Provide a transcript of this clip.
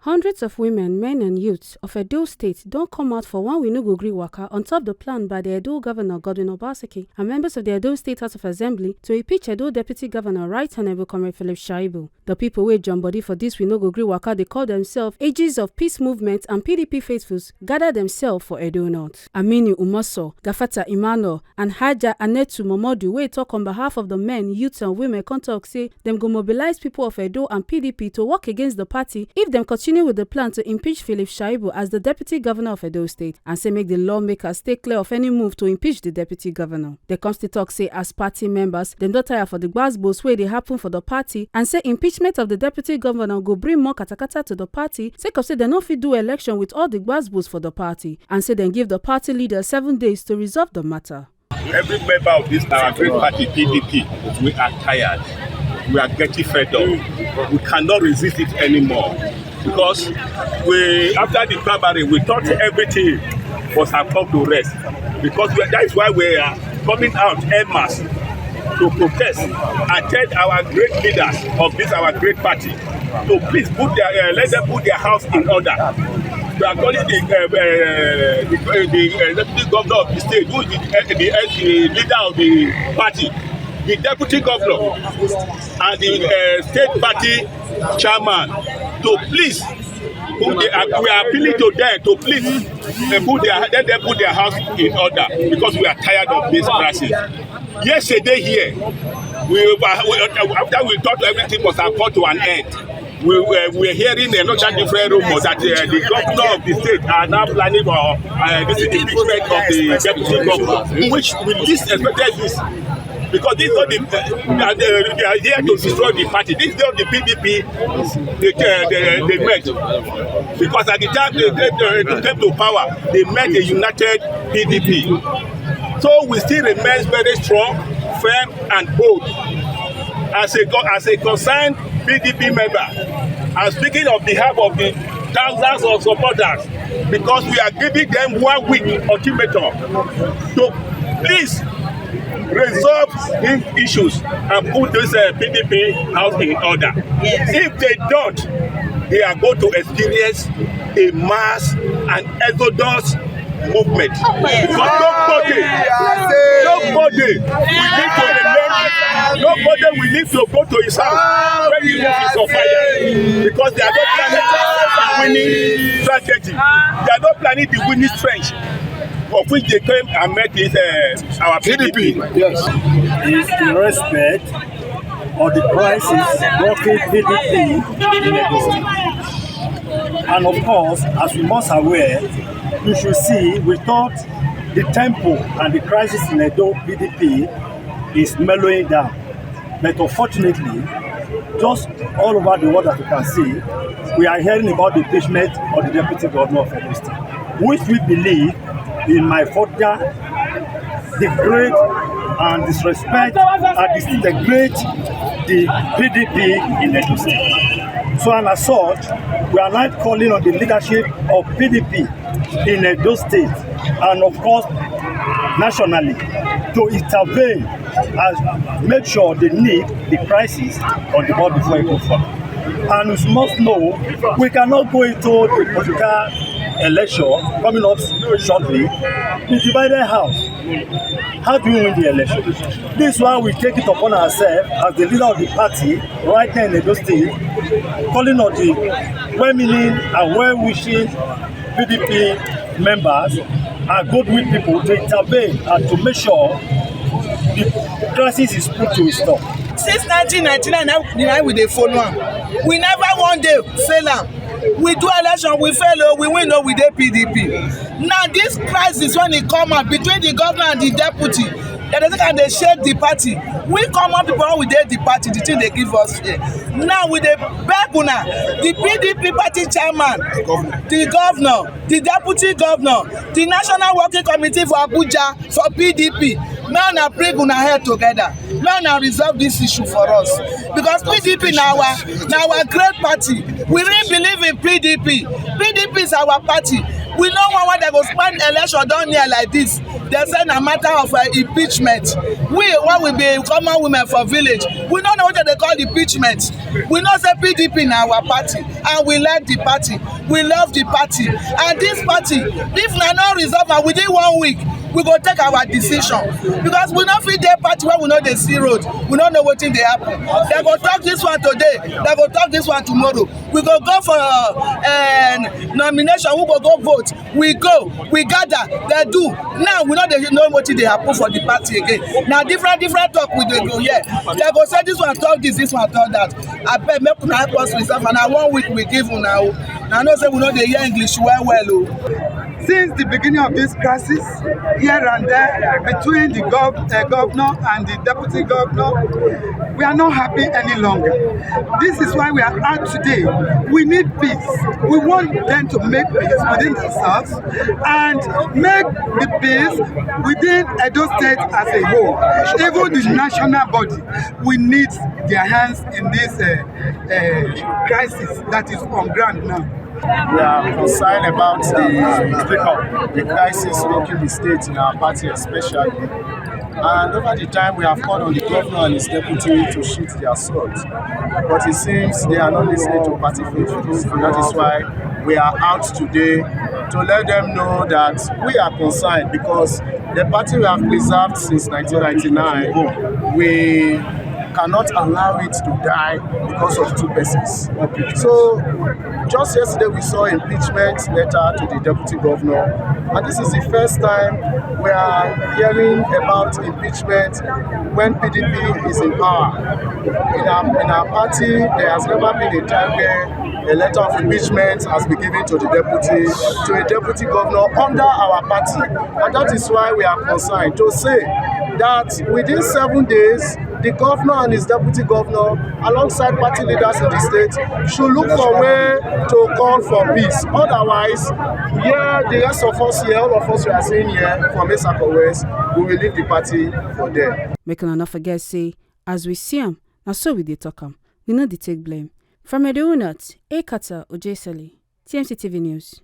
Hundreds of women, men and youths of Edo State don't come out for one we no go gree waka on top the plan by the Edo Governor Godwin Obaseki and members of the Edo State House of Assembly to impeach Edo Deputy Governor Right Honorable Comrade Philip Shaibu. The people wey jump body for this we no go gree waka they call themselves Ages of Peace Movement and PDP faithfuls gather themselves for Edo North. Aminu Umoso, Gafata Emmanuel and Haja Anetu Momodu wey talk on behalf of the men, youths and women come talk say them go mobilize people of Edo and PDP to work against the party if them continue with the plan to impeach Philip Shaibu as the Deputy Governor of Edo State and say make the lawmakers stay clear of any move to impeach the Deputy Governor. The Constitution talk say as party members, them don't tire for the gbasgbos wey dey happen for the party and say impeachment of the Deputy Governor go bring more katakata to the party sake of say they no fit do election with all the gbasgbos for the party and say then give the party leader 7 days to resolve the matter. Every member of this our great party PDP, we are tired. We are getting fed up. We cannot resist it anymore. Because after the primary, we thought everything was about to rest. Because that is why we are coming out en masse to protest and tell our great leaders of this our great party to please let them put their house in order. We are calling the deputy governor of the state, who is the leader of the party, the deputy governor, and the state party chairman to please we are appealing to them to please let them put their house in order because we are tired of this crisis. Yesterday here, after we thought everything was about to an end, we were hearing another different rumor that the governor of the state are now planning for this impeachment of the deputy governor, which we least expected this. Because this is not they are here to destroy the party. This is not the PDP they met. Because at the time they came to power, they met a united PDP. So we still remain very strong, firm, and bold. As a concerned PDP member, I'm speaking on behalf of the thousands of supporters because we are giving them 1 week ultimatum to please resolve these issues and put this PDP house in order. Yes. If they don't, they are going to experience a mass and exodus movement. Because nobody will need to go to his house when he is on fire. Because they are not planning winning strategy. They are not planning the winning strength, of which they came and met with our PDP. Yes. Is in respect of the crisis rocking PDP in Edo State. And of course, as we must aware, you should see, we thought the tempo and the crisis in Edo PDP is mellowing down. But unfortunately, just all over the world as you can see, we are hearing about the impeachment of the Deputy Governor of Edo State, which we believe in my further degrade and disrespect and disintegrate the PDP in Edo State. So, and as such, we are now calling on the leadership of PDP in Edo State and of course nationally to intervene and make sure they nip the crisis on the board before it goes further. And we must know we cannot go into the political election coming up shortly in divided house. How do we win the election? This is why we take it upon ourselves as the leader of the party right now in Edo State, calling on the well-meaning and well-wishing PDP members and goodwill people to intervene and to make sure the crisis is put to a stop. Since 1999, we dey follow am. We never one day fail am. We do election, we fail, we win, we dey PDP. Now this crisis when it come out between the governor and the deputy, they shake the party. We come out people when we dey the party, the thing they give us here. Now we dey beg una, the PDP party chairman, the governor, the deputy governor, the national working committee for Abuja for PDP. Now na bring una head together. Now na resolve this issue for us. Because PDP now our great party. We really believe in PDP. PDP is our party. We no want when they go spend election down here like this. They say na matter of impeachment. We be common women for village, we don't know what they call impeachment. We know say PDP in our party, and we like the party, we love the party, and this party, if na no resolve am within 1 week, we go take our decision, because we no fit dey party where we no dey see road, we no know wetin dey happen. They go talk this one today, they go talk this one tomorrow. We go for nomination, we go vote, we go, we gather, they do. Now we no dey know wetin dey happen for the party again. Now different talk we dey go here. They go say this one talk this one talk that. Abeg make una help us reserve, and na 1 week we give una o. Na know say we no dey hear English well o. Since the beginning of this crisis, here and there, between the governor and the deputy governor, we are not happy any longer. This is why we are out today. We need peace. We want them to make peace within themselves and make the peace within Edo State as a whole. Even the national body, we need their hands in this crisis that is on ground now. We are concerned about the crisis rocking the state in our party especially. And over the time we have called on the governor and his deputy to shoot their sword. But it seems they are not listening to party faithfuls. And that is why we are out today to let them know that we are concerned, because the party we have preserved since 1999, we cannot allow it to die because of 2 persons. So just yesterday we saw impeachment letter to the deputy governor, and this is the first time we are hearing about impeachment when PDP is in power. In our party, there has never been a time where a letter of impeachment has been given to a deputy governor under our party, and that is why we are concerned to say that within 7 days, the governor and his deputy governor, alongside party leaders in the state, should look for a way to call for peace. Otherwise, the rest of us here, all of us who are saying here from Esako West, we will leave the party for them. Make una not forget, say, as we see them, now so we dey talk them. We know they take blame. From Edo Women, Ekata Ojeseli, TMC TV News.